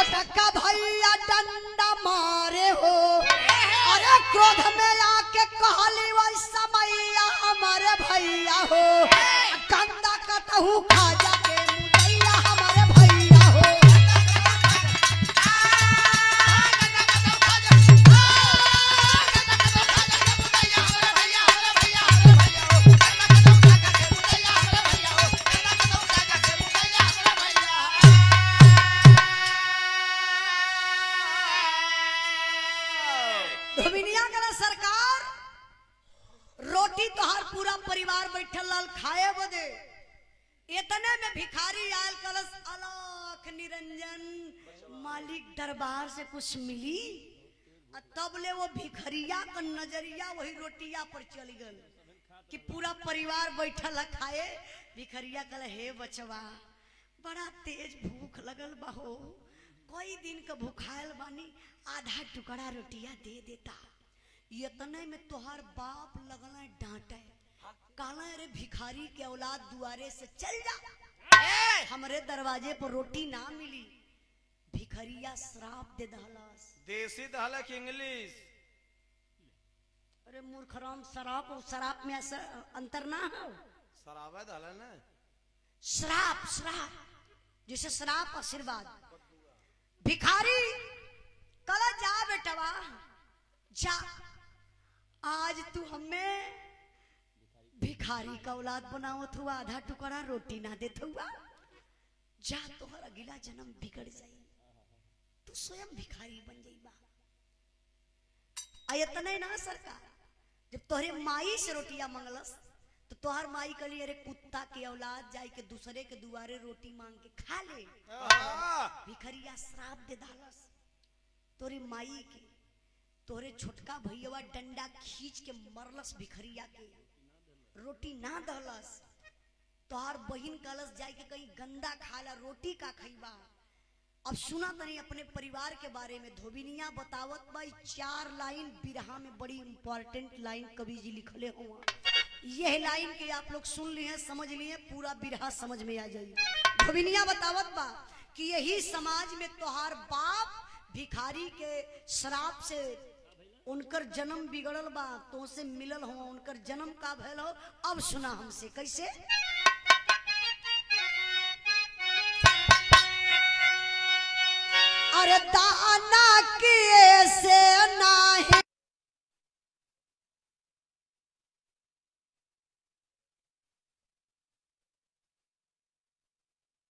छोटका भैया डंडा मारे हो, अरे क्रोध में आके कहली वैसा मैया हमारे भैया हो, कंदा कटहू खा जाके मुदैया हमारे भैया हो। धोबिनिया कला सरकार रोटी तोहार पूरा परिवार बैठल लाल खाए बदे, इतने में भिखारी आयल कलश अलख निरंजन मालिक दरबार से कुछ मिली, तब ले वो भिखरिया का नजरिया वही रोटिया पर चली गल कि पूरा परिवार बैठल खाए। भिखरिया कल हे बचवा बड़ा तेज भूख लगल बहो, कोई दिन का भूखायल बानी, आधा टुकड़ा रोटिया दे देता। इतने में तोहर बाप लगल डांटे, कहला अरे भिखारी के औलाद दुआरे से चल जा, हमरे दरवाजे पर रोटी ना मिली। भिखरिया श्राप दे दहलस, देसी दहला कि इंग्लिश? अरे मूर्खराम, शराब और शराब में अंतर ना हो। शराबा दहला ना, श्राप श्राप जैसे श्राप आशीर्वाद। भिखारी कल जा बेटवा जा, आज तू हमें भिखारी का औलाद बनावत हुआ, आधा टुकड़ा रोटी ना देत हुआ, जा तोहर अगला जन्म बिगड़ जाई, तू स्वयं भिखारी बन जाइबा। इतने ना सरकार, जब तोहरे माई से रोटियां मंगलस तो तोहर माई कली अरे कुत्ता के औलाद जाई के दूसरे के दुआरे रोटी मांग के खा ले। भिखरिया श्राप दे दालस तोरे माई के, तोरे छोटका भैया डंडा खींच के मरलस भिखरिया के, रोटी ना दहलस। तोहर बहिन कलस जाए के कहीं गंदा खाला, रोटी का खैबा। अब सुना तनी अपने परिवार के बारे में। धोबिनिया बतावत भाई 4 लाइन बिरहा में बड़ी इंपॉर्टेंट लाइन कवि जी लिखले हुआ। यह लाइन के आप लोग सुन लिए, समझ लिए, पूरा बिरहा समझ में आ जाइए। धोबिनिया बतावत बा कि यही समाज में तोहार बाप भिखारी के श्राप से उनकर जन्म बिगड़ल बा, तो से मिलल हो, उनकर जन्म का भयल हो। अब सुना हमसे कैसे। अरे दाना की